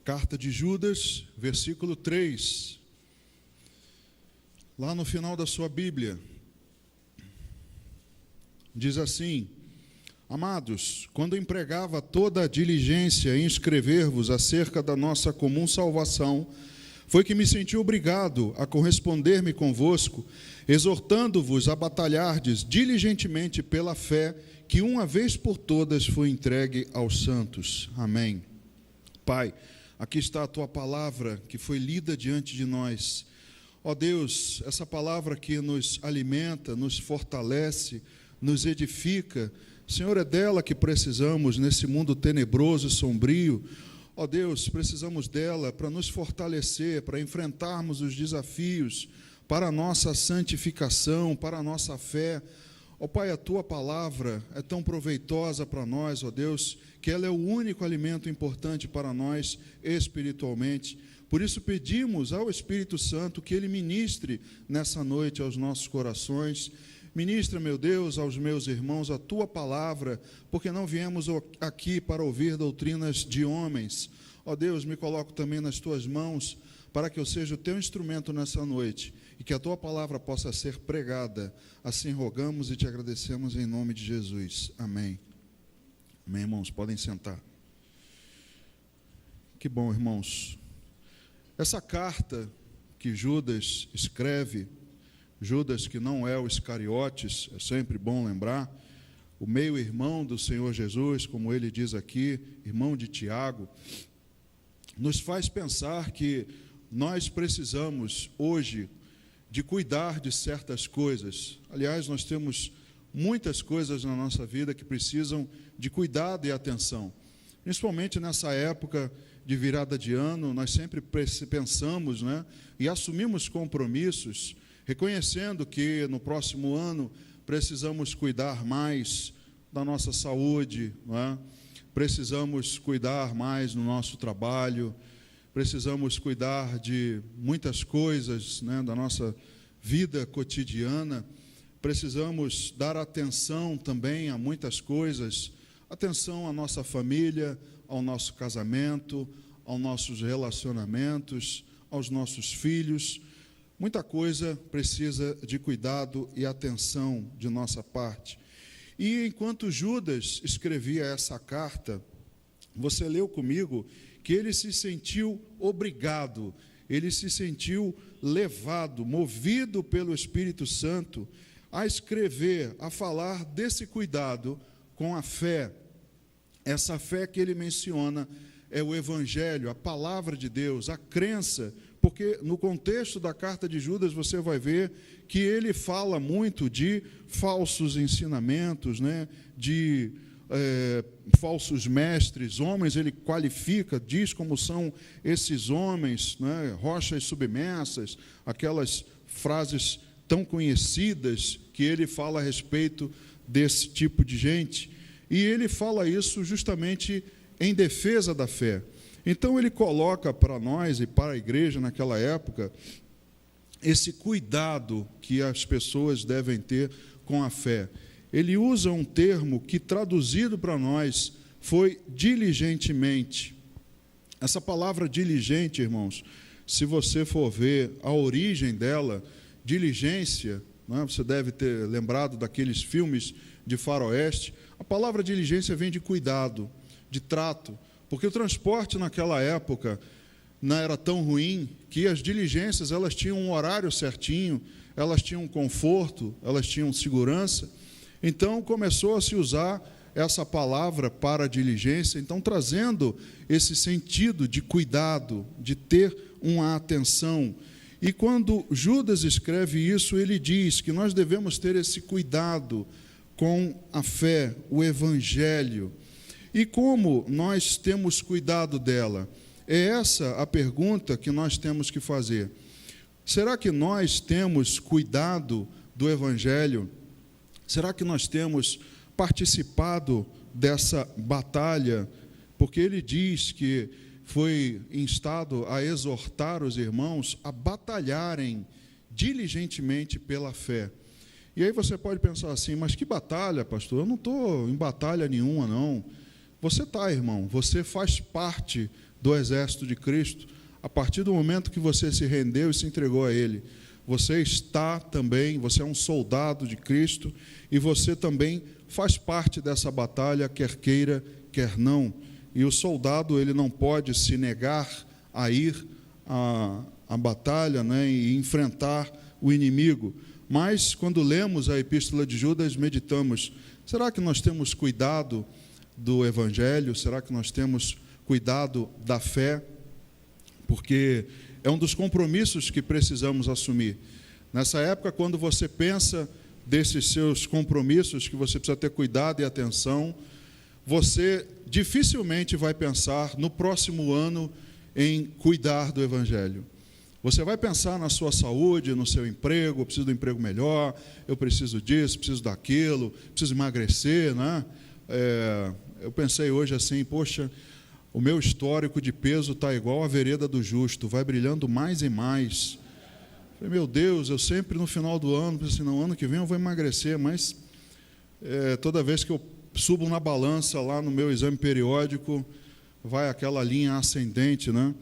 Carta de Judas, versículo 3. Lá no final da sua Bíblia, diz assim: Amados, quando empregava toda a diligência em escrever-vos acerca da nossa comum salvação, foi que me senti obrigado a corresponder-me convosco, exortando-vos a batalhardes diligentemente pela fé que uma vez por todas foi entregue aos santos. Amém. Pai, aqui está a Tua palavra que foi lida diante de nós. Ó Deus, essa palavra que nos alimenta, nos fortalece, nos edifica, Senhor, é dela que precisamos nesse mundo tenebroso e sombrio. Ó Deus, precisamos dela para nos fortalecer, para enfrentarmos os desafios, para a nossa santificação, para a nossa fé. Ó Pai, a Tua palavra é tão proveitosa para nós, ó Deus, que ela é o único alimento importante para nós espiritualmente. Por isso pedimos ao Espírito Santo que Ele ministre nessa noite aos nossos corações. Ministra, meu Deus, aos meus irmãos a Tua palavra, porque não viemos aqui para ouvir doutrinas de homens. Ó Deus, me coloco também nas Tuas mãos, para que eu seja o Teu instrumento nessa noite, e que a Tua palavra possa ser pregada. Assim rogamos e Te agradecemos em nome de Jesus. Amém. Amém, irmãos, podem sentar. Que bom, irmãos. Essa carta que Judas escreve, Judas, que não é o Iscariotes, é sempre bom lembrar, o meio-irmão do Senhor Jesus, como ele diz aqui, irmão de Tiago, nos faz pensar que nós precisamos hoje de cuidar de certas coisas. Aliás, nós temos muitas coisas na nossa vida que precisam de cuidado e atenção. Principalmente nessa época de virada de ano, nós sempre pensamos, né, e assumimos compromissos, reconhecendo que no próximo ano precisamos cuidar mais da nossa saúde, não é? Precisamos cuidar mais no nosso trabalho, precisamos cuidar de muitas coisas, né, da nossa vida cotidiana, precisamos dar atenção também a muitas coisas, atenção à nossa família, ao nosso casamento, aos nossos relacionamentos, aos nossos filhos. Muita coisa precisa de cuidado e atenção de nossa parte. E enquanto Judas escrevia essa carta, você leu comigo que ele se sentiu obrigado, ele se sentiu levado, movido pelo Espírito Santo a escrever, a falar desse cuidado com a fé. Essa fé que ele menciona é o Evangelho, a palavra de Deus, a crença, porque no contexto da carta de Judas você vai ver que ele fala muito de falsos ensinamentos, né? De falsos mestres, homens, ele qualifica, diz como são esses homens, né? Rochas submersas, aquelas frases tão conhecidas que ele fala a respeito desse tipo de gente, e ele fala isso justamente em defesa da fé. Então ele coloca para nós e para a igreja naquela época esse cuidado que as pessoas devem ter com a fé. Ele usa um termo que traduzido para nós foi diligentemente. Essa palavra diligente, irmãos, se você for ver a origem dela, diligência, né, você deve ter lembrado daqueles filmes de faroeste, a palavra diligência vem de cuidado, de trato, porque o transporte naquela época não era tão ruim que as diligências elas tinham um horário certinho, elas tinham conforto, elas tinham segurança. Então começou a se usar essa palavra para diligência, então trazendo esse sentido de cuidado, de ter uma atenção. E quando Judas escreve isso, ele diz que nós devemos ter esse cuidado com a fé, o Evangelho. E como nós temos cuidado dela? É essa a pergunta que nós temos que fazer. Será que nós temos cuidado do Evangelho? Será que nós temos participado dessa batalha? Porque ele diz que foi instado a exortar os irmãos a batalharem diligentemente pela fé. E aí você pode pensar assim, mas que batalha, pastor? Eu não estou em batalha nenhuma, não. Você está, irmão, você faz parte do exército de Cristo. A partir do momento que você se rendeu e se entregou a Ele, você está também, você é um soldado de Cristo, e você também faz parte dessa batalha, quer queira, quer não. E o soldado, ele não pode se negar a ir à batalha, né, e enfrentar o inimigo. Mas, quando lemos a Epístola de Judas, meditamos, será que nós temos cuidado do Evangelho? Será que nós temos cuidado da fé? Porque é um dos compromissos que precisamos assumir. Nessa época, quando você pensa desses seus compromissos, que você precisa ter cuidado e atenção, você dificilmente vai pensar no próximo ano em cuidar do Evangelho. Você vai pensar na sua saúde, no seu emprego, eu preciso de um emprego melhor, eu preciso disso, preciso daquilo, preciso emagrecer, né? Eu pensei hoje assim, poxa, o meu histórico de peso está igual à vereda do justo, vai brilhando mais e mais. Falei, meu Deus, eu sempre no final do ano, pensei, no ano que vem eu vou emagrecer, mas toda vez que eu subo na balança lá no meu exame periódico, vai aquela linha ascendente, né?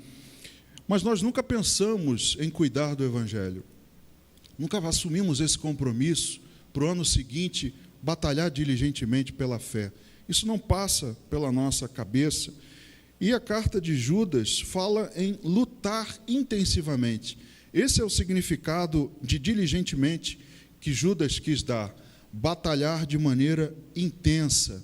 Mas nós nunca pensamos em cuidar do Evangelho. Nunca assumimos esse compromisso para o ano seguinte batalhar diligentemente pela fé. Isso não passa pela nossa cabeça. E a carta de Judas fala em lutar intensivamente. Esse é o significado de diligentemente que Judas quis dar. Batalhar de maneira intensa.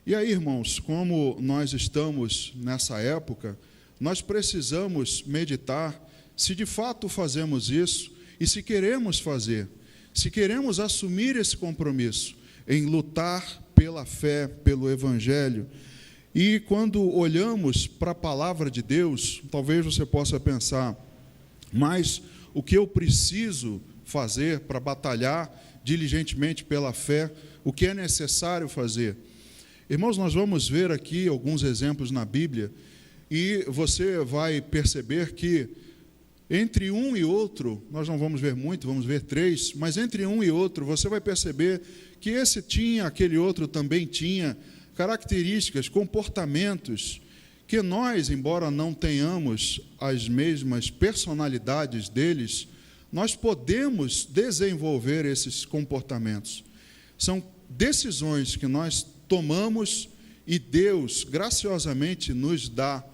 E aí, irmãos, como nós estamos nessa época, nós precisamos meditar se de fato fazemos isso e se queremos fazer, se queremos assumir esse compromisso em lutar pela fé, pelo Evangelho. E quando olhamos para a palavra de Deus, talvez você possa pensar, mas o que eu preciso fazer para batalhar diligentemente pela fé, o que é necessário fazer? Irmãos, nós vamos ver aqui alguns exemplos na Bíblia, e você vai perceber que entre um e outro, nós não vamos ver muito, vamos ver 3, mas entre um e outro, você vai perceber que esse tinha, aquele outro também tinha características, comportamentos, que nós, embora não tenhamos as mesmas personalidades deles, nós podemos desenvolver esses comportamentos. São decisões que nós tomamos e Deus graciosamente nos dá.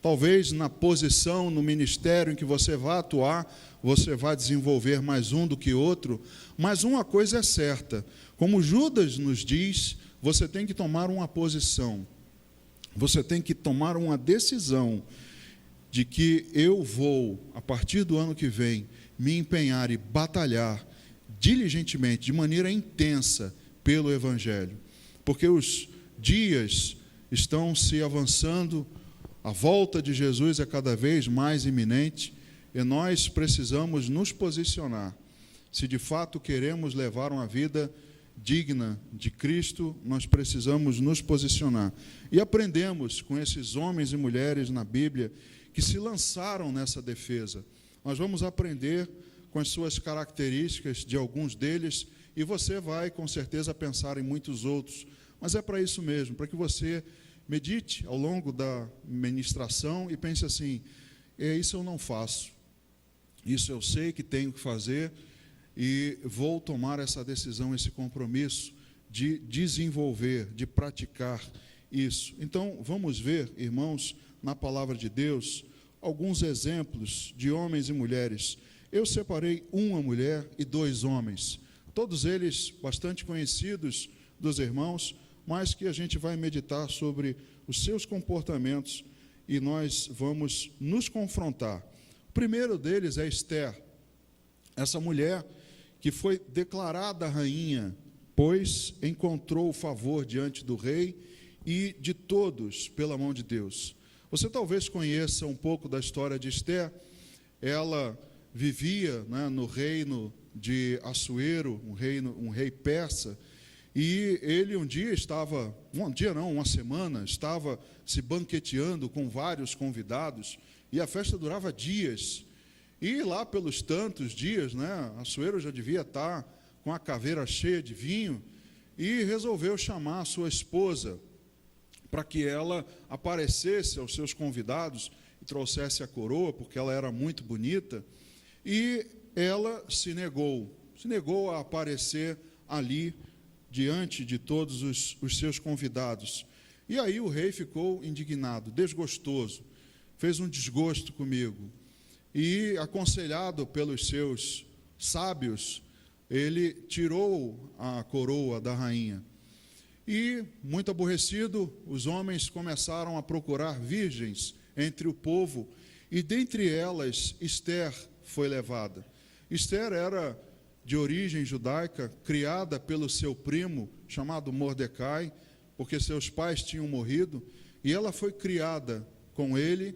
Talvez na posição, no ministério em que você vai atuar, você vai desenvolver mais um do que outro, mas uma coisa é certa, como Judas nos diz, você tem que tomar uma posição, você tem que tomar uma decisão de que eu vou, a partir do ano que vem, me empenhar e batalhar diligentemente, de maneira intensa, pelo Evangelho, porque os dias estão se avançando, a volta de Jesus é cada vez mais iminente, e nós precisamos nos posicionar. Se de fato queremos levar uma vida digna de Cristo, nós precisamos nos posicionar. E aprendemos com esses homens e mulheres na Bíblia que se lançaram nessa defesa. Nós vamos aprender com as suas características de alguns deles, e você vai, com certeza, pensar em muitos outros. Mas é para isso mesmo, para que você medite ao longo da ministração e pense assim, isso eu não faço, isso eu sei que tenho que fazer e vou tomar essa decisão, esse compromisso de desenvolver, de praticar isso. Então, vamos ver, irmãos, na palavra de Deus, alguns exemplos de homens e mulheres. Eu separei uma mulher e 2 homens, todos eles bastante conhecidos dos irmãos, mas que a gente vai meditar sobre os seus comportamentos e nós vamos nos confrontar. O primeiro deles é Esther, essa mulher que foi declarada rainha, pois encontrou o favor diante do rei e de todos pela mão de Deus. Você talvez conheça um pouco da história de Esther. Ela vivia, né, no reino de Assuero, um rei persa, e ele uma semana, estava se banqueteando com vários convidados, e a festa durava dias. E lá pelos tantos dias, né, Assuero já devia estar com a caveira cheia de vinho, e resolveu chamar a sua esposa para que ela aparecesse aos seus convidados e trouxesse a coroa, porque ela era muito bonita, e ela se negou a aparecer ali diante de todos os seus convidados. E aí o rei ficou indignado, desgostoso, fez um desgosto comigo. E, aconselhado pelos seus sábios, ele tirou a coroa da rainha. E, muito aborrecido, os homens começaram a procurar virgens entre o povo, e dentre elas Ester foi levada. Ester era de origem judaica, criada pelo seu primo, chamado Mordecai, porque seus pais tinham morrido, e ela foi criada com ele,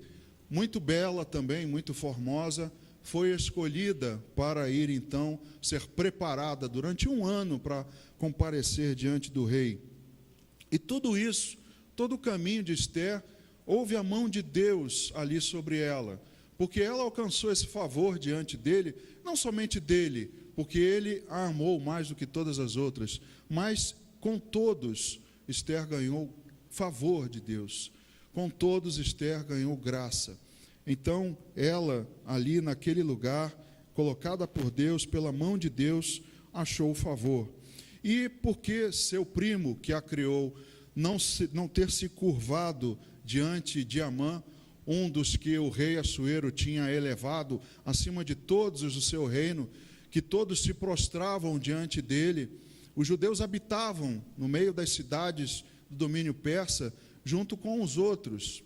muito bela também, muito formosa, foi escolhida para ir, então, ser preparada durante um ano para comparecer diante do rei. E tudo isso, todo o caminho de Ester, houve a mão de Deus ali sobre ela, porque ela alcançou esse favor diante dele, não somente dele, porque ele a amou mais do que todas as outras, mas com todos Ester ganhou favor de Deus, com todos Ester ganhou graça. Então ela ali naquele lugar, colocada por Deus, pela mão de Deus, achou o favor. E porque seu primo que a criou não ter se curvado diante de Amã, um dos que o rei Assuero tinha elevado acima de todos os do seu reino, que todos se prostravam diante dele, os judeus habitavam no meio das cidades do domínio persa, junto com os outros.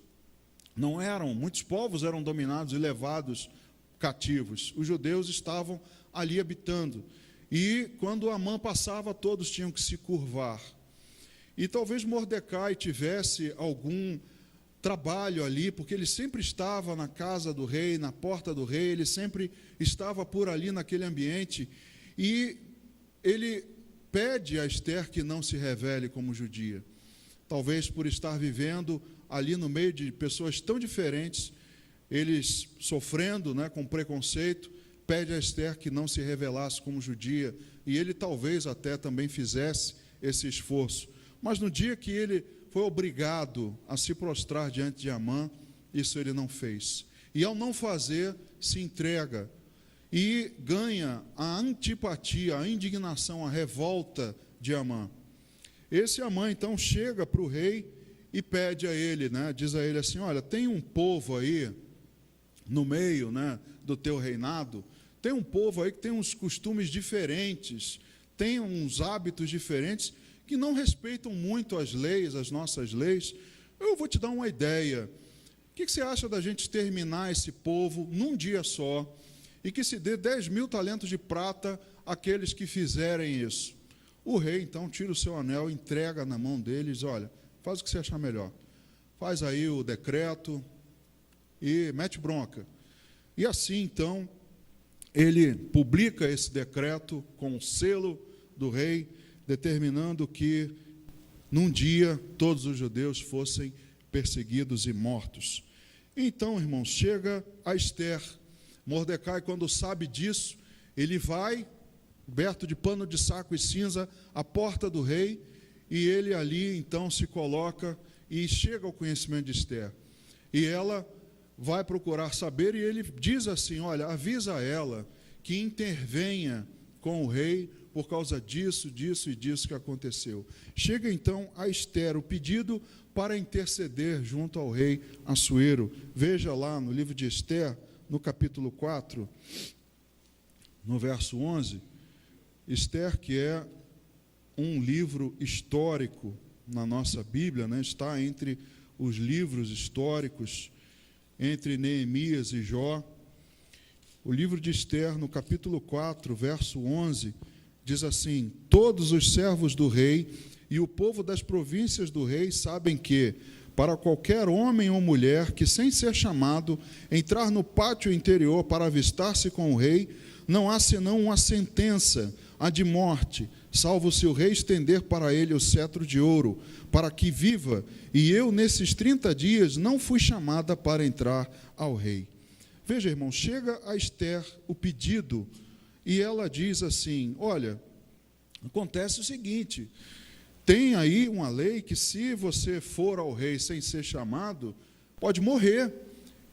Muitos povos eram dominados e levados cativos. Os judeus estavam ali habitando. E quando Amã passava, todos tinham que se curvar. E talvez Mordecai tivesse algum trabalho ali, porque ele sempre estava na casa do rei, na porta do rei, ele sempre estava por ali naquele ambiente, e ele pede a Ester que não se revele como judia. Talvez por estar vivendo ali no meio de pessoas tão diferentes, eles sofrendo, com preconceito, pede a Ester que não se revelasse como judia, e ele talvez até também fizesse esse esforço. Mas no dia que ele foi obrigado a se prostrar diante de Amã, isso ele não fez. E ao não fazer, se entrega e ganha a antipatia, a indignação, a revolta de Amã. Esse Amã, então, chega para o rei e pede a ele, diz a ele assim, olha, tem um povo aí no meio do teu reinado, tem um povo aí que tem uns costumes diferentes, tem uns hábitos diferentes, que não respeitam muito as leis, as nossas leis. Eu vou te dar uma ideia. O que você acha da gente exterminar esse povo num dia só e que se dê 10.000 talentos de prata àqueles que fizerem isso? O rei, então, tira o seu anel, entrega na mão deles, olha, faz o que você achar melhor. Faz aí o decreto e mete bronca. E assim, então, ele publica esse decreto com o selo do rei, determinando que, num dia, todos os judeus fossem perseguidos e mortos. Então, irmãos, chega a Ester. Mordecai, quando sabe disso, ele vai, coberto de pano de saco e cinza, à porta do rei, e ele ali, então, se coloca e chega ao conhecimento de Ester. E ela vai procurar saber, e ele diz assim, olha, avisa a ela que intervenha com o rei, por causa disso, disso e disso que aconteceu. Chega então a Ester o pedido para interceder junto ao rei Assuero. Veja lá no livro de Ester, no capítulo 4, no verso 11, Ester, que é um livro histórico na nossa Bíblia, está entre os livros históricos, entre Neemias e Jó. O livro de Ester, no capítulo 4, verso 11, diz assim, todos os servos do rei e o povo das províncias do rei sabem que, para qualquer homem ou mulher que, sem ser chamado, entrar no pátio interior para avistar-se com o rei, não há senão uma sentença, a de morte, salvo se o rei estender para ele o cetro de ouro, para que viva, e eu, nesses 30 dias, não fui chamada para entrar ao rei. Veja, irmão, chega a Ester o pedido, e ela diz assim, olha, acontece o seguinte, tem aí uma lei que se você for ao rei sem ser chamado, pode morrer.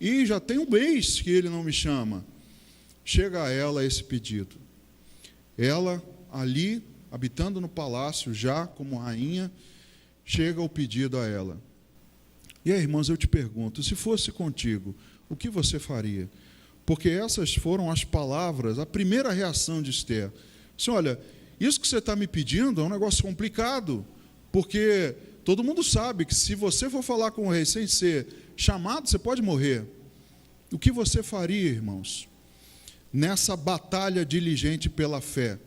E já tem um mês que ele não me chama. Chega a ela esse pedido. Ela, ali, habitando no palácio, já como rainha, chega o pedido a ela. E aí, irmãos, eu te pergunto, se fosse contigo, o que você faria? Porque essas foram as palavras, a primeira reação de Esther. Assim, olha, isso que você está me pedindo é um negócio complicado, porque todo mundo sabe que se você for falar com o rei sem ser chamado, você pode morrer. O que você faria, irmãos, nessa batalha diligente pela fé?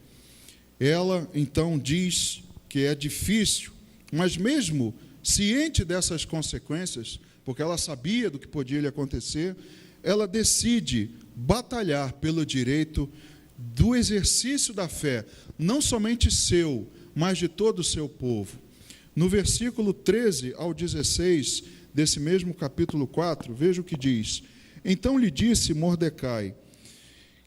Ela, então, diz que é difícil, mas mesmo ciente dessas consequências, porque ela sabia do que podia lhe acontecer, ela decide batalhar pelo direito do exercício da fé, não somente seu, mas de todo o seu povo. No versículo 13 ao 16 desse mesmo capítulo 4, veja o que diz. Então lhe disse Mordecai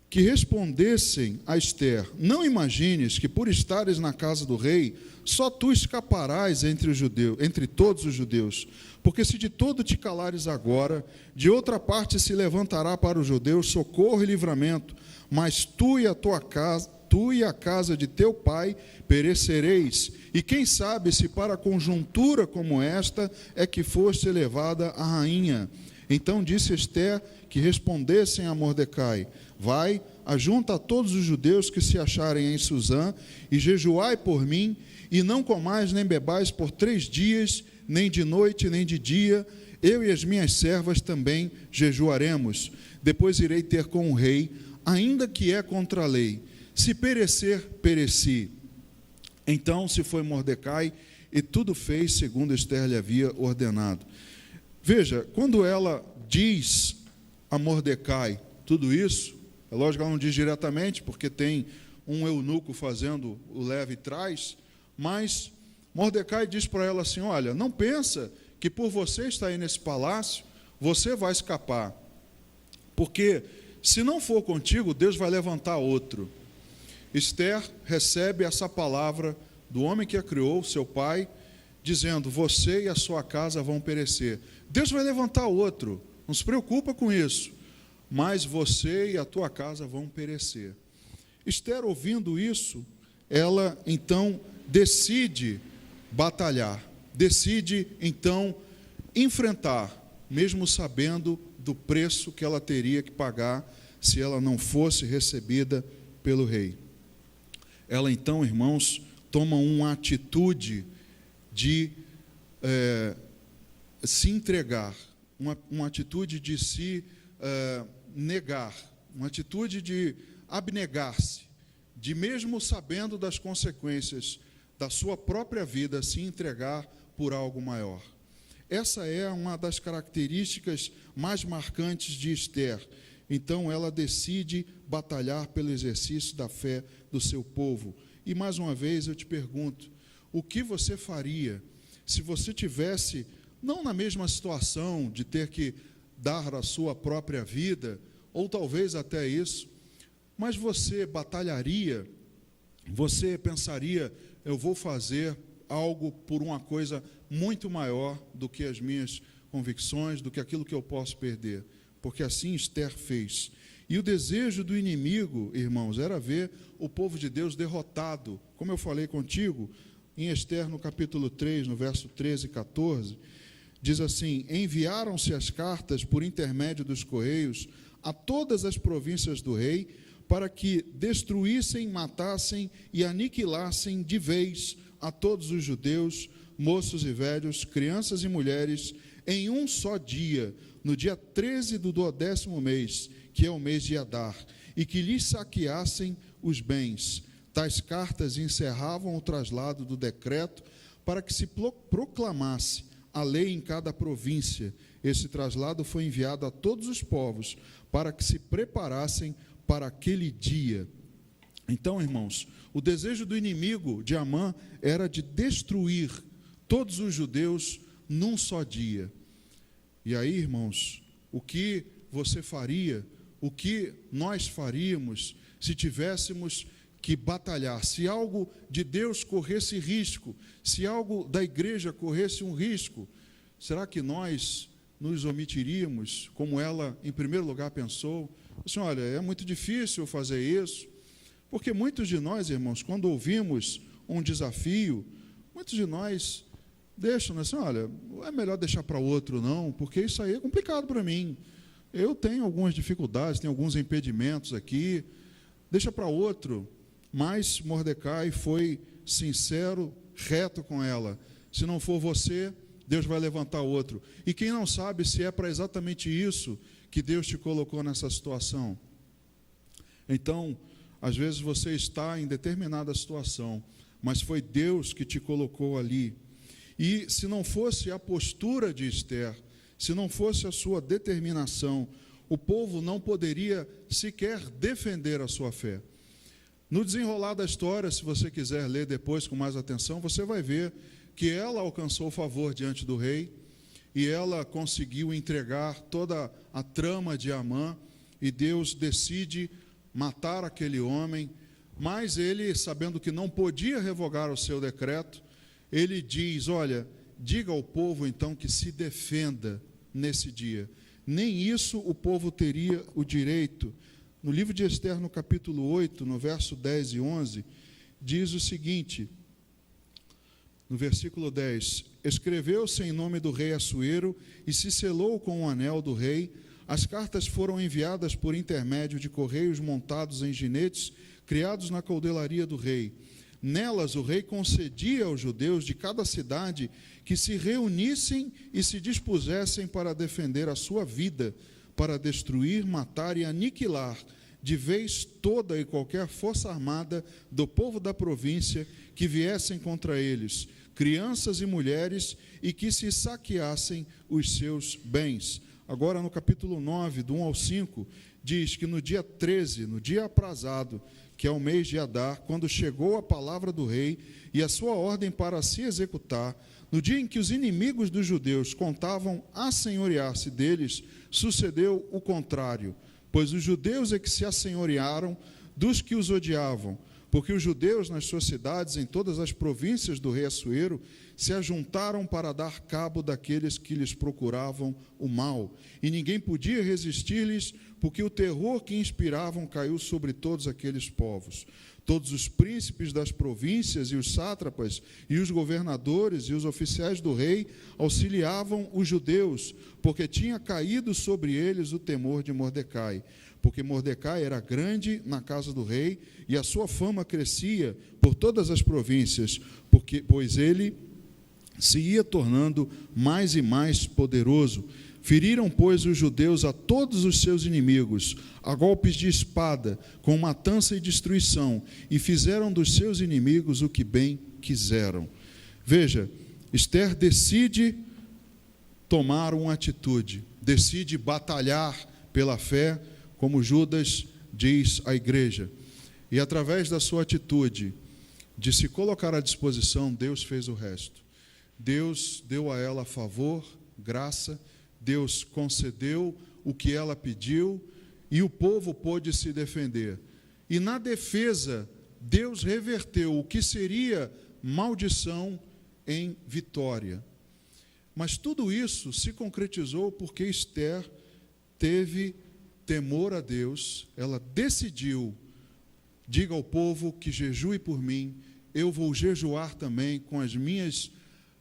que respondessem a Esther: não imagines que por estares na casa do rei, só tu escaparás entre todos os judeus, porque se de todo te calares agora, de outra parte se levantará para os judeus socorro e livramento, mas tu e a casa de teu pai perecereis, e quem sabe se para conjuntura como esta é que foste elevada a rainha. Então disse Esther que respondessem a Mordecai: vai, ajunta a todos os judeus que se acharem em Susã, e jejuai por mim, e não comais nem bebais por 3 dias, nem de noite, nem de dia, eu e as minhas servas também jejuaremos. Depois irei ter com o rei, ainda que é contra a lei. Se perecer, pereci. Então se foi Mordecai, e tudo fez segundo Esther lhe havia ordenado. Veja, quando ela diz a Mordecai tudo isso, é lógico que ela não diz diretamente, porque tem um eunuco fazendo o leve trás, mas Mordecai diz para ela assim: olha, não pensa que por você estar aí nesse palácio, você vai escapar, porque se não for contigo, Deus vai levantar outro. Esther recebe essa palavra do homem que a criou, seu pai, dizendo: você e a sua casa vão perecer. Deus vai levantar outro, não se preocupa com isso, mas você e a tua casa vão perecer. Esther, ouvindo isso, ela então decide batalhar, decide então enfrentar, mesmo sabendo do preço que ela teria que pagar se ela não fosse recebida pelo rei. Ela então, irmãos, toma uma atitude de se entregar, uma atitude de se negar, uma atitude de abnegar-se, de mesmo sabendo das consequências da sua própria vida, se entregar por algo maior. Essa é uma das características mais marcantes de Esther. Então ela decide batalhar pelo exercício da fé do seu povo. E mais uma vez eu te pergunto, o que você faria se você tivesse, não na mesma situação de ter que dar a sua própria vida, ou talvez até isso, mas você batalharia, você pensaria: eu vou fazer algo por uma coisa muito maior do que as minhas convicções, do que aquilo que eu posso perder, porque assim Esther fez. E o desejo do inimigo, irmãos, era ver o povo de Deus derrotado. Como eu falei contigo, em Esther, no capítulo 3, no verso 13 e 14, diz assim: enviaram-se as cartas por intermédio dos correios a todas as províncias do rei, para que destruíssem, matassem e aniquilassem de vez a todos os judeus, moços e velhos, crianças e mulheres, em um só dia, no dia 13 do 12º mês, que é o mês de Adar, e que lhes saqueassem os bens. Tais cartas encerravam o traslado do decreto para que se proclamasse a lei em cada província. Esse traslado foi enviado a todos os povos para que se preparassem para aquele dia. Então, irmãos, o desejo do inimigo de Amã era de destruir todos os judeus num só dia. E aí, irmãos, o que você faria, o que nós faríamos se tivéssemos que batalhar. Se algo de Deus corresse risco, se algo da igreja corresse um risco, será que nós nos omitiríamos, como ela, em primeiro lugar, pensou? Assim, olha, é muito difícil fazer isso, porque muitos de nós, irmãos, quando ouvimos um desafio, muitos de nós deixam, assim, olha, é melhor deixar para outro, não, porque isso aí é complicado para mim. Eu tenho algumas dificuldades, tenho alguns impedimentos aqui, deixa para outro. Mas Mordecai foi sincero, reto com ela. Se não for você, Deus vai levantar outro. E quem não sabe se é para exatamente isso que Deus te colocou nessa situação. Então, às vezes você está em determinada situação, mas foi Deus que te colocou ali. E se não fosse a postura de Esther, se não fosse a sua determinação, o povo não poderia sequer defender a sua fé. No desenrolar da história, se você quiser ler depois com mais atenção, você vai ver que ela alcançou favor diante do rei e ela conseguiu entregar toda a trama de Amã, e Deus decide matar aquele homem, mas ele, sabendo que não podia revogar o seu decreto, ele diz, olha, diga ao povo então que se defenda nesse dia. Nem isso o povo teria o direito. No livro de Esther, no capítulo 8, no verso 10 e 11, diz o seguinte, no versículo 10, escreveu-se em nome do rei Assuero e se selou com o anel do rei. As cartas foram enviadas por intermédio de correios montados em jinetes, criados na caudelaria do rei. Nelas o rei concedia aos judeus de cada cidade que se reunissem e se dispusessem para defender a sua vida, para destruir, matar e aniquilar de vez toda e qualquer força armada do povo da província que viessem contra eles, crianças e mulheres, e que se saqueassem os seus bens. Agora, no capítulo 9, do 1 ao 5, diz que no dia 13, no dia aprazado, que é o mês de Adar, quando chegou a palavra do rei e a sua ordem para se executar, no dia em que os inimigos dos judeus contavam assenhorear-se deles, sucedeu o contrário, pois os judeus é que se assenhorearam dos que os odiavam, porque os judeus nas suas cidades, em todas as províncias do rei Assuero, se ajuntaram para dar cabo daqueles que lhes procuravam o mal, e ninguém podia resistir-lhes, porque o terror que inspiravam caiu sobre todos aqueles povos. Todos os príncipes das províncias e os sátrapas e os governadores e os oficiais do rei auxiliavam os judeus, porque tinha caído sobre eles o temor de Mordecai, porque Mordecai era grande na casa do rei e a sua fama crescia por todas as províncias, pois ele se ia tornando mais e mais poderoso. Feriram, pois, os judeus a todos os seus inimigos, a golpes de espada, com matança e destruição, e fizeram dos seus inimigos o que bem quiseram. Veja, Esther decide tomar uma atitude, decide batalhar pela fé, como Judas diz à igreja. E através da sua atitude, de se colocar à disposição, Deus fez o resto. Deus deu a ela favor, graça, Deus concedeu o que ela pediu e o povo pôde se defender. E na defesa, Deus reverteu o que seria maldição em vitória. Mas tudo isso se concretizou porque Esther teve temor a Deus, ela decidiu, diga ao povo que jejue por mim, eu vou jejuar também com as minhas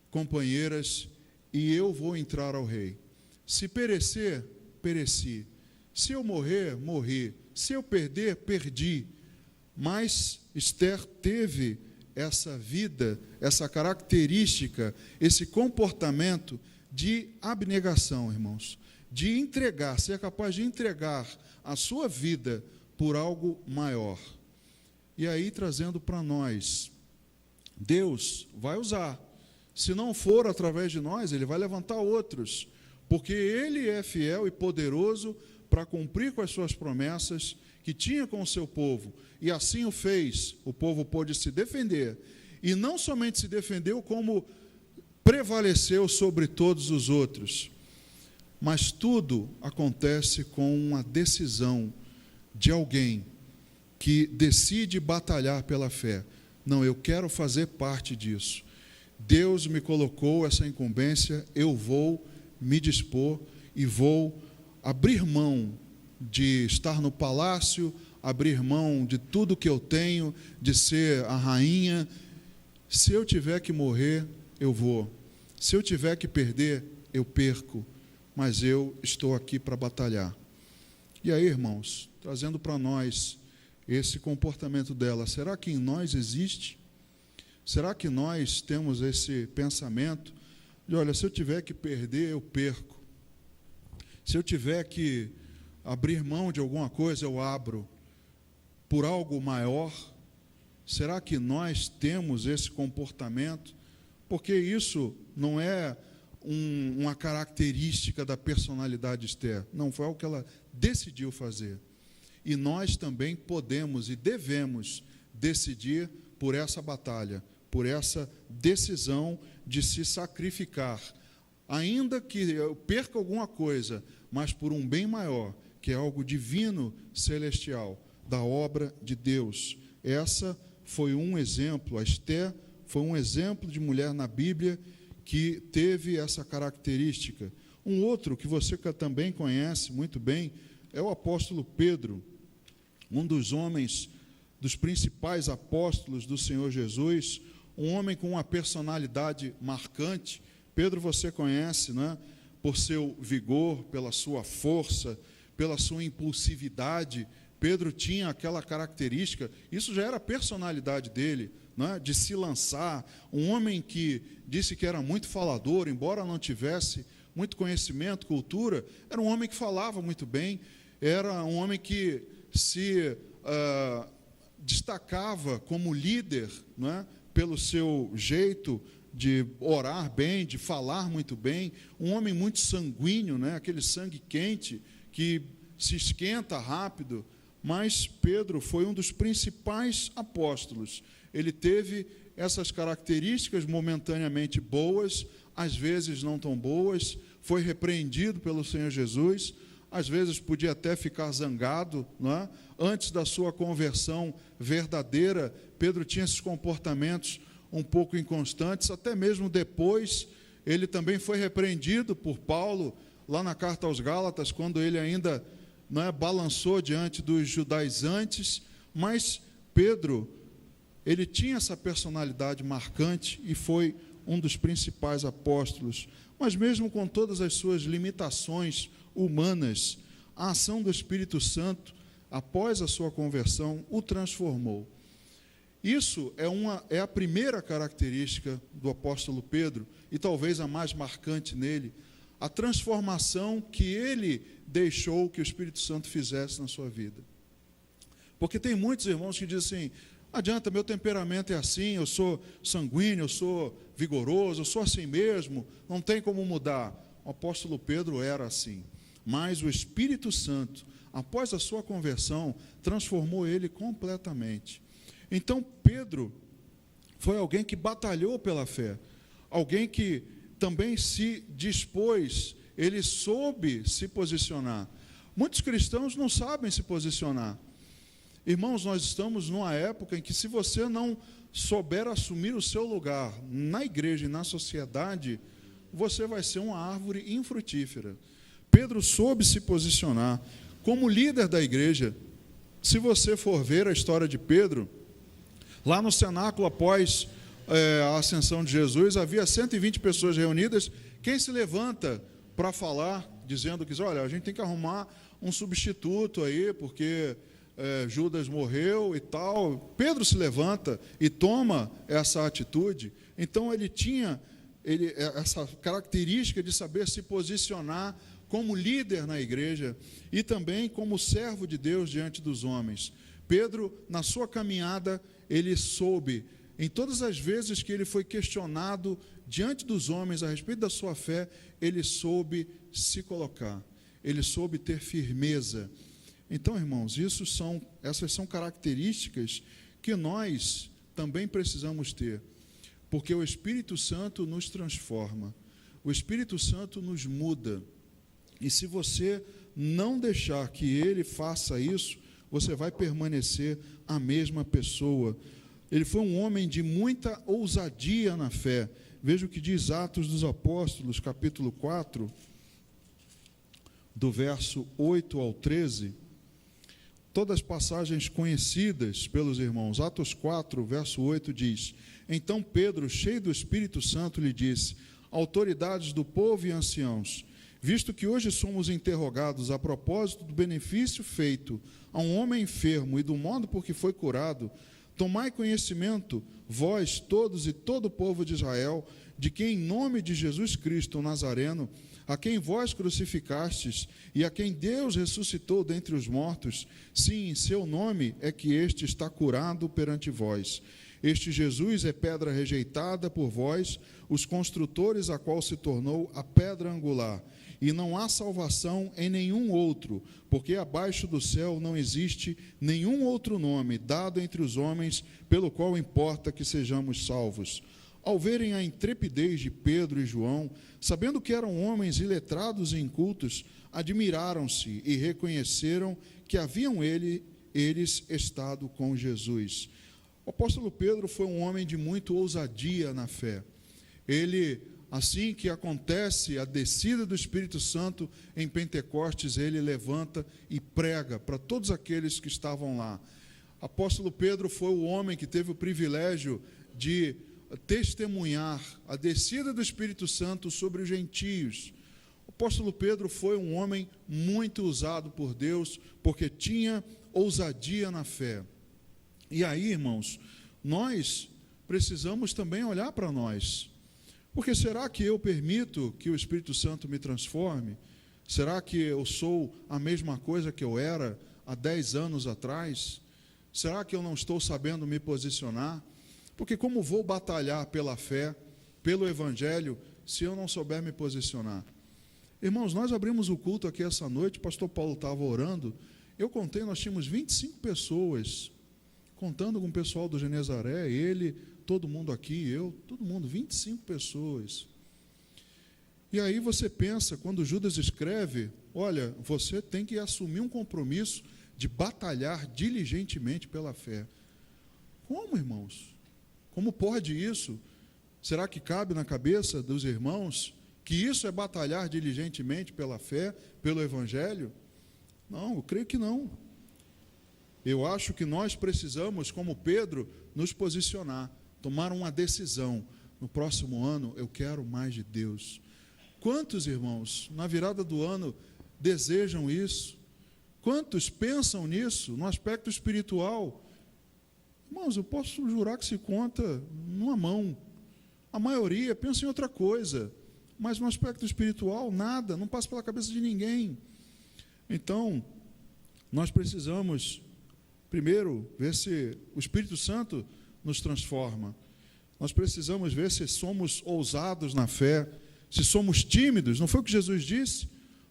companheiras e eu vou entrar ao rei. Se perecer, pereci. Se eu morrer, morri. Se eu perder, perdi. Mas Esther teve essa vida, essa característica, esse comportamento de abnegação, irmãos, de entregar, ser capaz de entregar a sua vida por algo maior. E aí, trazendo para nós, Deus vai usar. Se não for através de nós, Ele vai levantar outros, porque Ele é fiel e poderoso para cumprir com as suas promessas que tinha com o seu povo, e assim o fez. O povo pôde se defender, e não somente se defendeu, como prevaleceu sobre todos os outros. Mas tudo acontece com uma decisão de alguém que decide batalhar pela fé. Não, eu quero fazer parte disso. Deus me colocou essa incumbência, eu vou me dispor e vou abrir mão de estar no palácio, abrir mão de tudo que eu tenho, de ser a rainha. Se eu tiver que morrer, eu vou. Se eu tiver que perder, eu perco. Mas eu estou aqui para batalhar. E aí, irmãos, trazendo para nós esse comportamento dela, será que em nós existe? Será que nós temos esse pensamento de, olha, se eu tiver que perder, eu perco. Se eu tiver que abrir mão de alguma coisa, eu abro por algo maior? Será que nós temos esse comportamento? Porque isso não é uma característica da personalidade de Esther. Não, foi algo que ela decidiu fazer. E nós também podemos e devemos decidir por essa batalha, por essa decisão de se sacrificar. Ainda que eu perca alguma coisa, mas por um bem maior, que é algo divino, celestial, da obra de Deus. Essa foi um exemplo, a Esther foi um exemplo de mulher na Bíblia que teve essa característica. Um outro que você também conhece muito bem é o apóstolo Pedro, um dos homens, dos principais apóstolos do Senhor Jesus, um homem com uma personalidade marcante. Pedro você conhece, né? Por seu vigor, pela sua força, pela sua impulsividade. Pedro tinha aquela característica, isso já era a personalidade dele, né? De se lançar, um homem que disse que era muito falador, embora não tivesse muito conhecimento, cultura, era um homem que falava muito bem, era um homem que se destacava como líder, né? Pelo seu jeito de orar bem, de falar muito bem, um homem muito sanguíneo, né? Aquele sangue quente que se esquenta rápido. Mas Pedro foi um dos principais apóstolos. Ele teve essas características momentaneamente boas, às vezes não tão boas, foi repreendido pelo Senhor Jesus, às vezes podia até ficar zangado, não é? Antes da sua conversão verdadeira, Pedro tinha esses comportamentos um pouco inconstantes, até mesmo depois, ele também foi repreendido por Paulo, lá na carta aos Gálatas, quando ele ainda balançou diante dos judaizantes, mas Pedro, ele tinha essa personalidade marcante e foi um dos principais apóstolos. Mas mesmo com todas as suas limitações humanas, a ação do Espírito Santo, após a sua conversão, o transformou. Isso é a primeira característica do apóstolo Pedro, e talvez a mais marcante nele, a transformação que ele deixou que o Espírito Santo fizesse na sua vida. Porque tem muitos irmãos que dizem assim, adianta, meu temperamento é assim, eu sou sanguíneo, eu sou vigoroso, eu sou assim mesmo, não tem como mudar. O apóstolo Pedro era assim, mas o Espírito Santo, após a sua conversão, transformou ele completamente. Então, Pedro foi alguém que batalhou pela fé, alguém que também se dispôs, ele soube se posicionar. Muitos cristãos não sabem se posicionar. Irmãos, nós estamos numa época em que, se você não souber assumir o seu lugar na igreja e na sociedade, você vai ser uma árvore infrutífera. Pedro soube se posicionar como líder da igreja. Se você for ver a história de Pedro, lá no cenáculo, após a ascensão de Jesus, havia 120 pessoas reunidas. Quem se levanta para falar, dizendo que, olha, a gente tem que arrumar um substituto aí, porque Judas morreu e tal. Pedro se levanta e toma essa atitude. Então ele tinha essa característica de saber se posicionar como líder na igreja e também como servo de Deus diante dos homens. Pedro, na sua caminhada, ele soube, em todas as vezes que ele foi questionado diante dos homens a respeito da sua fé, ele soube se colocar, ele soube ter firmeza. Então, irmãos, essas são características que nós também precisamos ter, porque o Espírito Santo nos transforma, o Espírito Santo nos muda, e se você não deixar que ele faça isso, você vai permanecer a mesma pessoa. Ele foi um homem de muita ousadia na fé. Veja o que diz Atos dos Apóstolos, capítulo 4, do verso 8 ao 13. Todas passagens conhecidas pelos irmãos. Atos 4, verso 8 diz: Então Pedro, cheio do Espírito Santo, lhe disse: autoridades do povo e anciãos, visto que hoje somos interrogados a propósito do benefício feito a um homem enfermo e do modo por que foi curado, tomai conhecimento, vós todos e todo o povo de Israel, de que em nome de Jesus Cristo, o Nazareno, a quem vós crucificastes e a quem Deus ressuscitou dentre os mortos, sim, em seu nome é que este está curado perante vós. Este Jesus é pedra rejeitada por vós, os construtores, a qual se tornou a pedra angular. E não há salvação em nenhum outro, porque abaixo do céu não existe nenhum outro nome dado entre os homens, pelo qual importa que sejamos salvos. Ao verem a intrepidez de Pedro e João, sabendo que eram homens iletrados e incultos, admiraram-se e reconheceram que haviam eles estado com Jesus. O apóstolo Pedro foi um homem de muita ousadia na fé. Ele, assim que acontece a descida do Espírito Santo em Pentecostes, ele levanta e prega para todos aqueles que estavam lá. O apóstolo Pedro foi o homem que teve o privilégio de testemunhar a descida do Espírito Santo sobre os gentios. O apóstolo Pedro foi um homem muito usado por Deus, porque tinha ousadia na fé. E aí, irmãos, nós precisamos também olhar para nós. Porque será que eu permito que o Espírito Santo me transforme? Será que eu sou a mesma coisa que eu era há 10 anos atrás? Será que eu não estou sabendo me posicionar? Porque como vou batalhar pela fé, pelo Evangelho, se eu não souber me posicionar? Irmãos, nós abrimos o culto aqui essa noite, o pastor Paulo estava orando, eu contei, nós tínhamos 25 pessoas, contando com o pessoal do Genezaré, ele, todo mundo aqui, eu, todo mundo, 25 pessoas. E aí você pensa, quando Judas escreve, olha, você tem que assumir um compromisso de batalhar diligentemente pela fé. Como, irmãos? Como pode isso? Será que cabe na cabeça dos irmãos que isso é batalhar diligentemente pela fé, pelo Evangelho? Não, eu creio que não. Eu acho que nós precisamos, como Pedro, nos posicionar, tomar uma decisão. No próximo ano, eu quero mais de Deus. Quantos, irmãos, na virada do ano, desejam isso? Quantos pensam nisso, no aspecto espiritual? Irmãos, eu posso jurar que se conta numa mão. A maioria pensa em outra coisa, mas no aspecto espiritual, nada, não passa pela cabeça de ninguém. Então, nós precisamos, primeiro, ver se o Espírito Santo nos transforma. Nós precisamos ver se somos ousados na fé, se somos tímidos. Não foi o que Jesus disse?